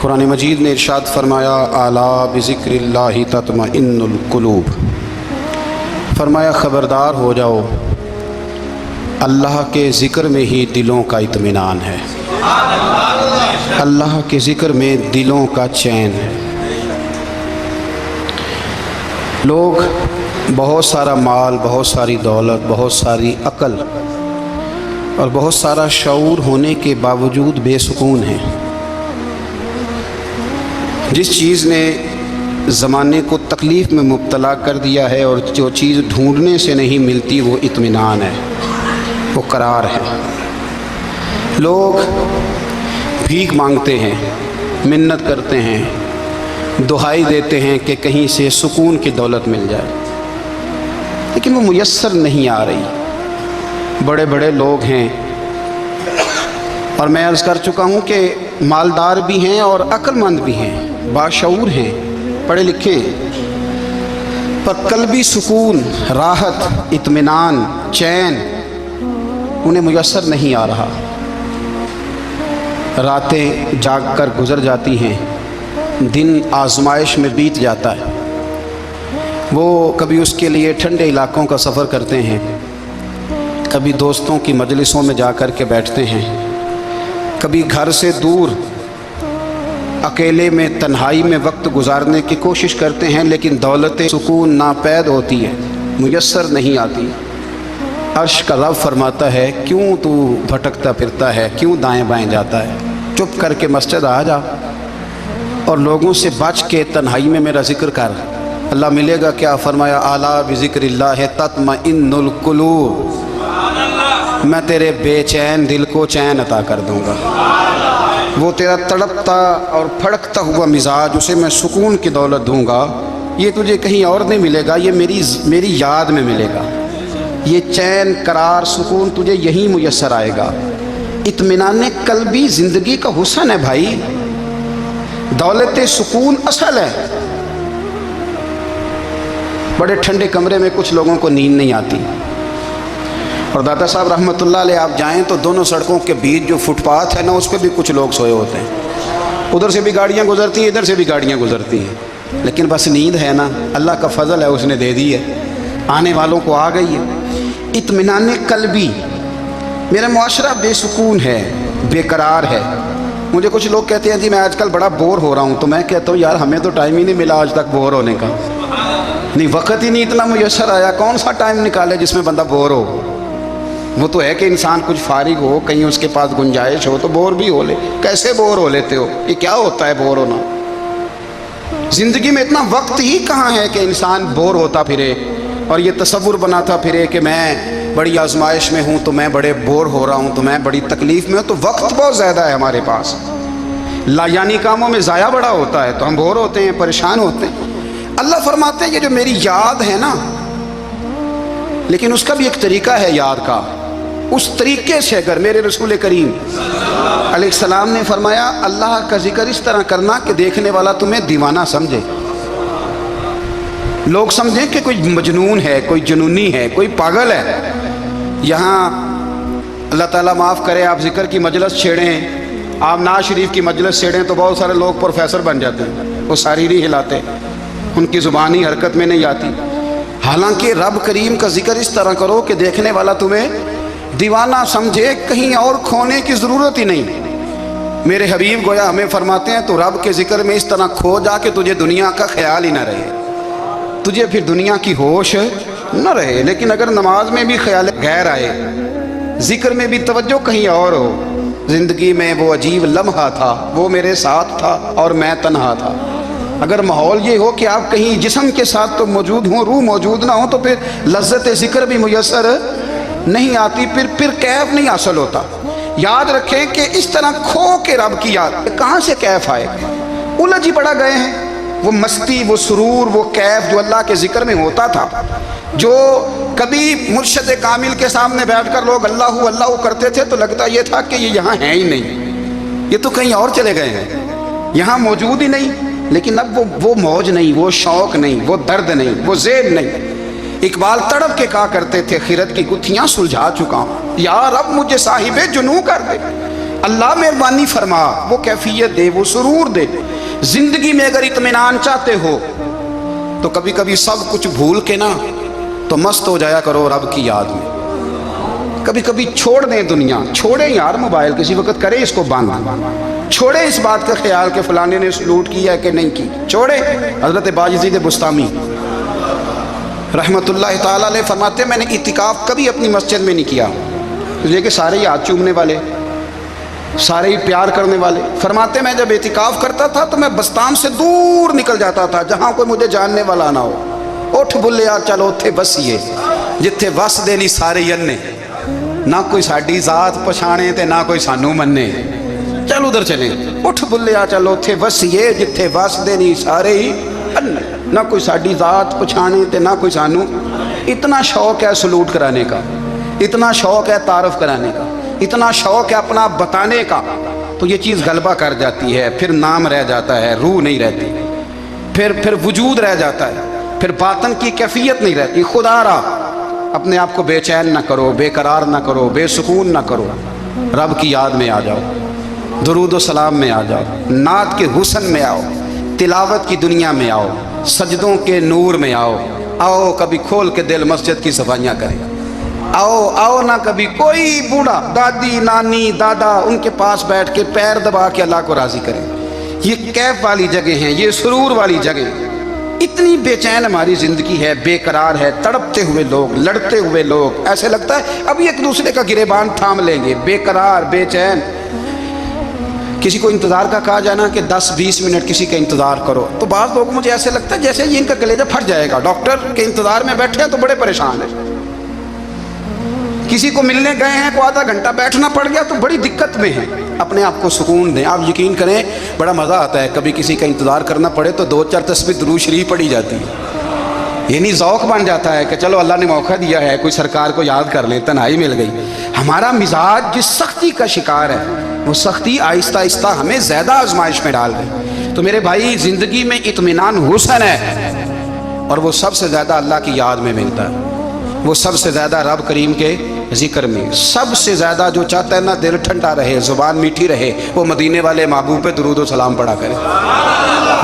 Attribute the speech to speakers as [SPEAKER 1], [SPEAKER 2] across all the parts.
[SPEAKER 1] قرآن مجید نے ارشاد فرمایا الا بذکراللہ تطمئن القلوب، فرمایا خبردار ہو جاؤ، اللہ کے ذکر میں ہی دلوں کا اطمینان ہے، اللہ کے ذکر میں دلوں کا چین ہے۔ لوگ بہت سارا مال، بہت ساری دولت، بہت ساری عقل اور بہت سارا شعور ہونے کے باوجود بے سکون ہیں۔ جس چیز نے زمانے کو تکلیف میں مبتلا کر دیا ہے اور جو چیز ڈھونڈنے سے نہیں ملتی وہ اطمینان ہے، وہ قرار ہے۔ لوگ بھیک مانگتے ہیں، منت کرتے ہیں، دہائی دیتے ہیں کہ کہیں سے سکون کی دولت مل جائے، لیکن وہ میسر نہیں آ رہی۔ بڑے بڑے لوگ ہیں، اور میں عرض کر چکا ہوں کہ مالدار بھی ہیں اور عقل مند بھی ہیں، باشعور ہیں، پڑھے لکھے ہیں، پر قلبی سکون، راحت، اطمینان، چین انہیں میسر نہیں آ رہا۔ راتیں جاگ کر گزر جاتی ہیں، دن آزمائش میں بیت جاتا ہے۔ وہ کبھی اس کے لیے ٹھنڈے علاقوں کا سفر کرتے ہیں، کبھی دوستوں کی مجلسوں میں جا کر کے بیٹھتے ہیں، کبھی گھر سے دور اکیلے میں تنہائی میں وقت گزارنے کی کوشش کرتے ہیں، لیکن دولت سکون ناپید ہوتی ہے، میسر نہیں آتی۔ عرش کا رب فرماتا ہے کیوں تو بھٹکتا پھرتا ہے، کیوں دائیں بائیں جاتا ہے، چپ کر کے مسجد آ جا اور لوگوں سے بچ کے تنہائی میں میرا ذکر کر۔ اللہ ملے گا کیا؟ فرمایا اعلیٰ بذکر اللہ تطمئن القلوب، میں تیرے بے چین دل کو چین عطا کر دوں گا۔ وہ تیرا تڑپتا اور پھڑکتا ہوا مزاج، اسے میں سکون کی دولت دوں گا۔ یہ تجھے کہیں اور نہیں ملے گا، یہ میری یاد میں ملے گا۔ یہ چین، قرار، سکون تجھے یہیں میسر آئے گا۔ اطمینان قلبی زندگی کا حسن ہے بھائی، دولت سکون اصل ہے۔ بڑے ٹھنڈے کمرے میں کچھ لوگوں کو نیند نہیں آتی، اور دادا صاحب رحمۃ اللہ علیہ آپ جائیں تو دونوں سڑکوں کے بیچ جو فٹ پاتھ ہے نا، اس پہ بھی کچھ لوگ سوئے ہوتے ہیں۔ ادھر سے بھی گاڑیاں گزرتی ہیں، ادھر سے بھی گاڑیاں گزرتی ہیں، لیکن بس نیند ہے نا، اللہ کا فضل ہے، اس نے دے دی ہے، آنے والوں کو آ گئی ہے۔ اطمینان قلبی، میرا معاشرہ بے سکون ہے، بے قرار ہے۔ مجھے کچھ لوگ کہتے ہیں جی میں آج کل بڑا بور ہو رہا ہوں، تو میں کہتا ہوں یار ہمیں تو ٹائم ہی نہیں ملا آج تک بور ہونے کا، نہیں وقت ہی نہیں اتنا میسر آیا، کون سا ٹائم نکالے جس میں بندہ بور ہو؟ وہ تو ہے کہ انسان کچھ فارغ ہو، کہیں اس کے پاس گنجائش ہو تو بور بھی ہو لے۔ کیسے بور ہو لیتے ہو؟ یہ کیا ہوتا ہے بور ہونا؟ زندگی میں اتنا وقت ہی کہاں ہے کہ انسان بور ہوتا پھرے اور یہ تصور بناتا پھرے کہ میں بڑی آزمائش میں ہوں، تو میں بڑے بور ہو رہا ہوں، تو میں بڑی تکلیف میں ہوں۔ تو وقت بہت زیادہ ہے ہمارے پاس، لا یعنی کاموں میں ضائع بڑا ہوتا ہے، تو ہم بور ہوتے ہیں، پریشان ہوتے ہیں۔ اللہ فرماتے ہیں یہ جو میری یاد ہے نا، لیکن اس کا بھی ایک طریقہ ہے یاد کا، اس طریقے سے اگر میرے رسول کریم علیہ السلام نے فرمایا اللہ کا ذکر اس طرح کرنا کہ دیکھنے والا تمہیں دیوانہ سمجھے، لوگ سمجھیں کہ کوئی مجنون ہے، کوئی جنونی ہے، کوئی پاگل ہے۔ یہاں اللہ تعالیٰ معاف کرے، آپ ذکر کی مجلس چھیڑیں، آپ ناز شریف کی مجلس چھیڑیں تو بہت سارے لوگ پروفیسر بن جاتے ہیں، وہ ساری نہیں ہلاتے، ان کی زبانی حرکت میں نہیں آتی۔ حالانکہ رب کریم کا ذکر اس طرح کرو کہ دیکھنے والا تمہیں دیوانہ سمجھے، کہیں اور کھونے کی ضرورت ہی نہیں۔ میرے حبیب گویا ہمیں فرماتے ہیں تو رب کے ذکر میں اس طرح کھو جا کہ تجھے دنیا کا خیال ہی نہ رہے، تجھے پھر دنیا کی ہوش نہ رہے۔ لیکن اگر نماز میں بھی خیال غیر آئے، ذکر میں بھی توجہ کہیں اور ہو، زندگی میں وہ عجیب لمحہ تھا، وہ میرے ساتھ تھا اور میں تنہا تھا۔ اگر ماحول یہ ہو کہ آپ کہیں جسم کے ساتھ تو موجود ہوں، روح موجود نہ ہو، تو پھر لذت ذکر بھی میسر نہیں آتی، پھر کیف نہیں حاصل ہوتا۔ یاد رکھیں کہ اس طرح کھو کے رب کی یاد کہاں سے کیف آئے؟ الجھ ہی بڑا گئے ہیں۔ وہ مستی، وہ سرور، وہ کیف جو اللہ کے ذکر میں ہوتا تھا، جو کبھی مرشد کامل کے سامنے بیٹھ کر لوگ اللہ اللہ کرتے تھے تو لگتا یہ تھا کہ یہ یہاں ہیں ہی نہیں، یہ تو کہیں اور چلے گئے ہیں، یہاں موجود ہی نہیں۔ لیکن اب وہ موج نہیں، وہ شوق نہیں، وہ درد نہیں، وہ ذیل نہیں۔ اقبال تڑپ کے کہا کرتے تھے خیرت کی گتھیاں سلجھا چکا ہوں، یا رب مجھے صاحب جنوں کر دے۔ اللہ مہربانی فرما وہ کیفیت دے، وہ سرور دے۔ زندگی میں اگر اطمینان چاہتے ہو تو کبھی کبھی سب کچھ بھول کے نا تو مست ہو جایا کرو رب کی یاد میں۔ کبھی کبھی چھوڑ دیں دنیا، چھوڑیں یار موبائل کسی وقت، کریں اس کو بند، چھوڑیں اس بات کا خیال کہ فلانے نے سلوٹ کیا ہے کہ نہیں کی، چھوڑیں۔ حضرت باجزید بستامی رحمت اللہ تعالیٰ علیہ فرماتے ہیں میں نے اعتکاف کبھی اپنی مسجد میں نہیں کیا، اس لیے کہ سارے ہی ہاتھ چومنے والے، سارے ہی پیار کرنے والے۔ فرماتے میں جب اعتکاف کرتا تھا تو میں بستان سے دور نکل جاتا تھا جہاں کوئی مجھے جاننے والا نہ ہو۔ اٹھ بلیا چلو اتھے بسیے جتھے وس دے نہیں سارے ینے، نہ کوئی ساڈی ذات پچھانے تے نہ کوئی سانو مننے، چل ادھر چلیں۔ اٹھ بلیا چلو اتھے وسیے جتھے وس دے نہیں سارے ہی انے، نہ کوئی ساڈی ذات پچھانے تے نہ کوئی سانو۔ اتنا شوق ہے سلوٹ کرانے کا، اتنا شوق ہے تعارف کرانے کا، اتنا شوق ہے اپنا بتانے کا، تو یہ چیز غلبہ کر جاتی ہے، پھر نام رہ جاتا ہے، روح نہیں رہتی، پھر وجود رہ جاتا ہے، پھر باطن کی کیفیت نہیں رہتی۔ خدا را اپنے آپ کو بے چین نہ کرو، بے قرار نہ کرو، بے سکون نہ کرو، رب کی یاد میں آ جاؤ، درود و سلام میں آ جاؤ، نعت کے حسن میں آؤ، تلاوت کی دنیا میں آؤ، سجدوں کے نور میں آؤ۔ آؤ کبھی کھول کے دل مسجد کی صفائیاں کریں، آؤ نہ کبھی کوئی بوڑھا دادی نانی دادا ان کے پاس بیٹھ کے پیر دبا کے اللہ کو راضی کریں۔ یہ کیف والی جگہ ہیں، یہ سرور والی جگہ ہیں۔ اتنی بے چین ہماری زندگی ہے، بے قرار ہے، تڑپتے ہوئے لوگ، لڑتے ہوئے لوگ، ایسے لگتا ہے ابھی ایک دوسرے کا گریبان تھام لیں گے، بے قرار بے چین۔ کسی کو انتظار کا کہا جانا کہ 10-20 منٹ کسی کا انتظار کرو، تو بعض لوگ مجھے ایسے لگتا ہے جیسے یہ ان کا کلیجہ پھٹ جائے گا، ڈاکٹر کے انتظار میں بیٹھے ہیں تو بڑے پریشان ہیں۔ کسی کو ملنے گئے ہیں کو آدھا گھنٹہ بیٹھنا پڑ گیا تو بڑی دقت میں ہیں۔ اپنے آپ کو سکون دیں۔ آپ یقین کریں بڑا مزہ آتا ہے، کبھی کسی کا انتظار کرنا پڑے تو 2-4 تسبیح درود شریف پڑھی جاتی ہے، یعنی ذوق بن جاتا ہے کہ چلو اللہ نے موقع دیا ہے، کوئی سرکار کو یاد کر لیں، تنہائی مل گئی۔ ہمارا مزاج جس سختی کا شکار ہے وہ سختی آہستہ آہستہ ہمیں زیادہ آزمائش میں ڈال گئی۔ تو میرے بھائی زندگی میں اطمینان حسن ہے، اور وہ سب سے زیادہ اللہ کی یاد میں ملتا ہے، وہ سب سے زیادہ رب کریم کے ذکر میں، سب سے زیادہ جو چاہتا ہے نا دل ٹھنڈا رہے، زبان میٹھی رہے، وہ مدینے والے محبوب پہ درود و سلام پڑھا کرے،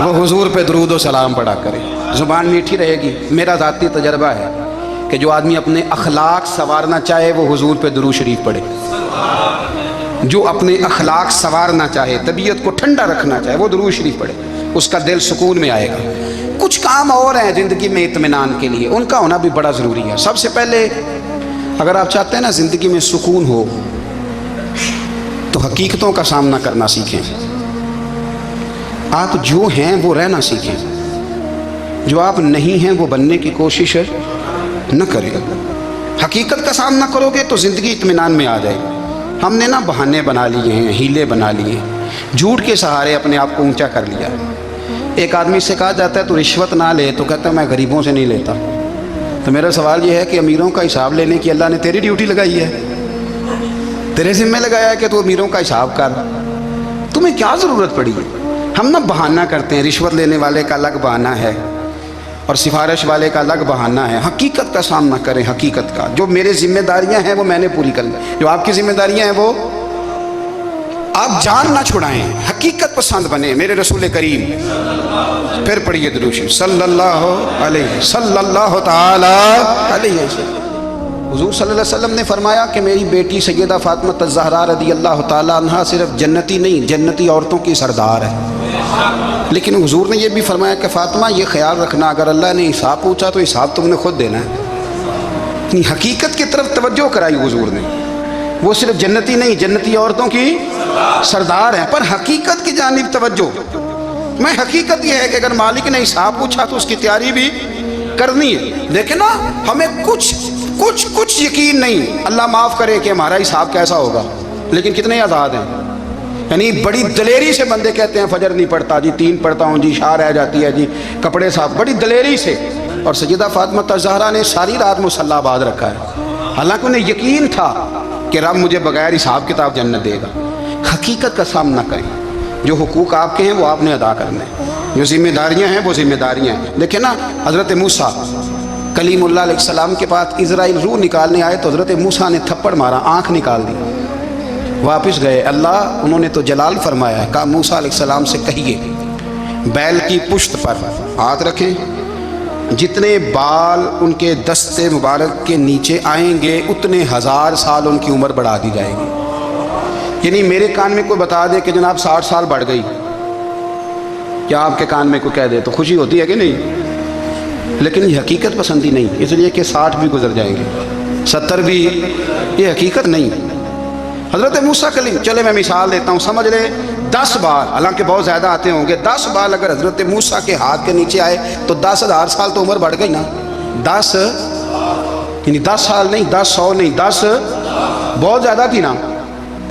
[SPEAKER 1] وہ حضور پہ درود و سلام پڑھا کرے، زبان میٹھی رہے گی۔ میرا ذاتی تجربہ ہے کہ جو آدمی اپنے اخلاق سنوارنا چاہے وہ حضور پہ درود شریف پڑھے، جو اپنے اخلاق سنوارنا چاہے، طبیعت کو ٹھنڈا رکھنا چاہے، وہ درود شریف پڑھے، اس کا دل سکون میں آئے گا۔ کچھ کام اور ہیں زندگی میں اطمینان کے لیے، ان کا ہونا بھی بڑا ضروری ہے۔ سب سے پہلے اگر آپ چاہتے ہیں نا زندگی میں سکون ہو تو حقیقتوں کا سامنا کرنا سیکھیں۔ آپ جو ہیں وہ رہنا سیکھیں، جو آپ نہیں ہیں وہ بننے کی کوشش نہ کریں۔ حقیقت کا سامنا کرو گے تو زندگی اطمینان میں آ جائے گی۔ ہم نے نا بہانے بنا لیے ہیں، ہیلے بنا لیے ہیں، جھوٹ کے سہارے اپنے آپ کو اونچا کر لیا۔ ایک آدمی سے کہا جاتا ہے تو رشوت نہ لے، تو کہتا ہے میں غریبوں سے نہیں لیتا۔ تو میرا سوال یہ ہے کہ امیروں کا حساب لینے کی اللہ نے تیری ڈیوٹی لگائی ہے، تیرے ذمہ لگایا ہے کہ تو امیروں کا حساب کر، تمہیں کیا ضرورت پڑی ہے؟ ہم نا بہانہ کرتے ہیں، رشوت لینے والے کا الگ بہانہ ہے اور سفارش والے کا الگ بہانہ ہے۔ حقیقت کا سامنا کریں، حقیقت کا، جو میرے ذمہ داریاں ہیں وہ میں نے پوری کر لی، جو آپ کی ذمہ داریاں ہیں وہ آپ جان نہ چھڑائیں، حقیقت پسند بنے۔ میرے رسول کریم، پھر پڑھیے درود شریف صلی اللہ تعالی علیہ وسلم۔ حضور صلی اللہ علیہ وسلم نے فرمایا کہ میری بیٹی سیدہ فاطمہ الزہرا رضی اللہ تعالی عنہا صرف جنتی نہیں، جنتی عورتوں کی سردار ہے۔ لیکن حضور نے یہ بھی فرمایا کہ فاطمہ یہ خیال رکھنا اگر اللہ نے حساب پوچھا تو حساب تم نے خود دینا ہے۔ حقیقت کی طرف توجہ کرائی حضور نے، وہ صرف جنتی نہیں، جنتی عورتوں کی سردار ہیں، پر حقیقت کی جانب توجہ۔ میں حقیقت یہ ہے کہ اگر مالک نے حساب پوچھا تو اس کی تیاری بھی کرنی ہے۔ دیکھیں نا ہمیں کچھ یقین نہیں، اللہ معاف کرے کہ ہمارا حساب کیسا ہوگا، لیکن کتنے آزاد ہیں۔ یعنی بڑی دلیری سے بندے کہتے ہیں فجر نہیں پڑھتا جی، 3 پڑھتا ہوں جی، شاہ رہ جاتی ہے جی، کپڑے صاف، بڑی دلیری سے۔ اور سیدہ فاطمہ الزہرا نے ساری رات مصلی آباد رکھا ہے، حالانکہ انہیں یقین تھا کہ رب مجھے بغیر حساب کتاب جنت دے گا۔ حقیقت کا سامنا کریں، جو حقوق آپ کے ہیں وہ آپ نے ادا کرنے، جو ذمہ داریاں ہیں وہ ذمہ داریاں ہیں۔ دیکھیں نا حضرت موسیٰ کلیم اللہ علیہ السلام کے پاس اسرائیل روح نکالنے آئے تو حضرت موسیٰ نے تھپڑ مارا، آنکھ نکال دی۔ واپس گئے، اللہ انہوں نے تو جلال فرمایا، کہا موسیٰ علیہ السلام سے کہیے بیل کی پشت پر ہاتھ رکھیں، جتنے بال ان کے دستے مبارک کے نیچے آئیں گے اتنے 1000 سال ان کی عمر بڑھا دی جائے گی۔ یعنی میرے کان میں کوئی بتا دے کہ جناب 60 سال بڑھ گئی، کیا آپ کے کان میں کوئی کہہ دے تو خوشی ہوتی ہے کہ نہیں؟ لیکن یہ حقیقت پسندی نہیں، اس لیے کہ 60 بھی گزر جائیں گے، 70 بھی، یہ حقیقت نہیں۔ حضرت موسیٰ کلیم، چلے میں مثال دیتا ہوں، سمجھ لیں 10 بال، حالانکہ بہت زیادہ آتے ہوں گے، 10 بال اگر حضرت موسیٰ کے ہاتھ کے نیچے آئے تو 10,000 سال تو عمر بڑھ گئی نا۔ 10 یعنی 10 سال نہیں، 10 100 نہیں، 10 بہت زیادہ تھی نا۔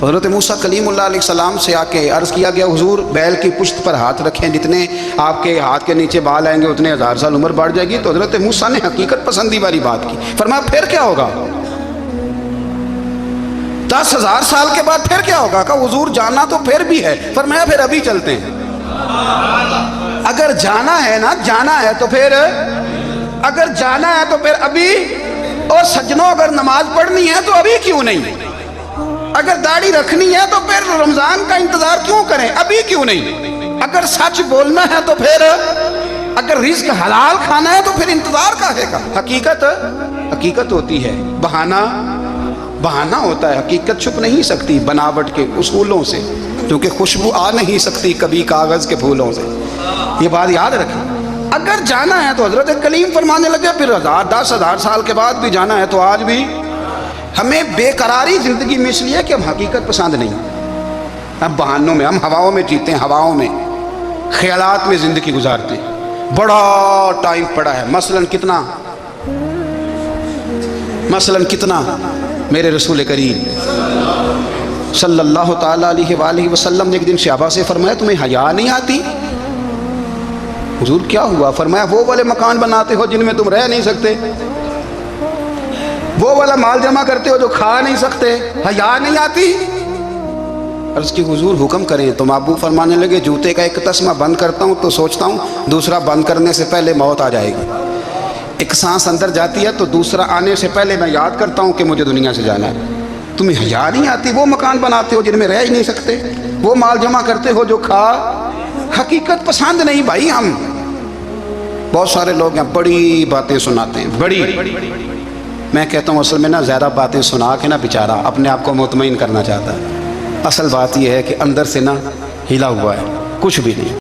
[SPEAKER 1] حضرت موسیٰ کلیم اللہ علیہ السلام سے آ کے عرض کیا گیا، حضور بیل کی پشت پر ہاتھ رکھیں، جتنے آپ کے ہاتھ کے نیچے بال آئیں گے اتنے 1000 سال عمر بڑھ جائے گی۔ تو حضرت موسیٰ نے حقیقت پسندی والی بات کی، فرمایا پھر کیا ہوگا؟ 10,000 سال کے بعد پھر کیا ہوگا؟ کہا حضور جانا تو پھر بھی ہے، فرمایا پھر ابھی چلتے ہیں۔ اگر جانا ہے نا، جانا ہے تو پھر، اگر جانا ہے تو پھر ابھی۔ اور سجنوں اگر نماز پڑھنی ہے تو ابھی کیوں نہیں؟ اگر داڑھی رکھنی ہے تو پھر رمضان کا انتظار کیوں کریں؟ ابھی کیوں نہیں؟ اگر سچ بولنا ہے تو پھر، اگر رزق حلال کھانا ہے تو پھر انتظار کا ہے گا۔ حقیقت ہوتی ہے، بہانہ ہوتا ہے، حقیقت چھپ نہیں سکتی بناوٹ کے اصولوں سے، کیونکہ خوشبو آ نہیں سکتی کبھی کاغذ کے پھولوں سے، یہ بات یاد رکھیں۔ اگر جانا ہے تو حضرت کلیم فرمانے لگے پھر 10,000 سال کے بعد بھی جانا ہے تو آج بھی۔ ہمیں بے قراری زندگی میں اس لیے کہ ہم حقیقت پسند نہیں، ہم بہانوں میں، ہم ہواؤں میں جیتے ہیں، ہواؤں میں، خیالات میں زندگی گزارتے ہیں۔ بڑا ٹائم پڑا ہے، مثلاً کتنا میرے رسول کریم صلی اللہ تعالیٰ علیہ وآلہ وسلم نے ایک دن صحابہ سے فرمایا تمہیں حیا نہیں آتی؟ حضور کیا ہوا؟ فرمایا وہ والے مکان بناتے ہو جن میں تم رہ نہیں سکتے، وہ والا مال جمع کرتے ہو جو کھا نہیں سکتے، حیا نہیں آتی؟ عرض کی حضور حکم کریں تو محبوب فرمانے لگے جوتے کا ایک تسمہ بند کرتا ہوں تو سوچتا ہوں دوسرا بند کرنے سے پہلے موت آ جائے گی، ایک سانس اندر جاتی ہے تو دوسرا آنے سے پہلے میں یاد کرتا ہوں کہ مجھے دنیا سے جانا ہے۔ تمہیں حیا نہیں آتی؟ وہ مکان بناتے ہو جن میں رہ ہی نہیں سکتے، وہ مال جمع کرتے ہو جو کھا، حقیقت پسند نہیں بھائی ہم۔ بہت سارے لوگ ہیں بڑی باتیں سناتے ہیں، بڑی، میں کہتا ہوں اصل میں نا زیادہ باتیں سنا کے نا بیچارہ اپنے آپ کو مطمئن کرنا چاہتا ہے، اصل بات یہ ہے کہ اندر سے نا ہلا ہوا ہے، کچھ بھی نہیں۔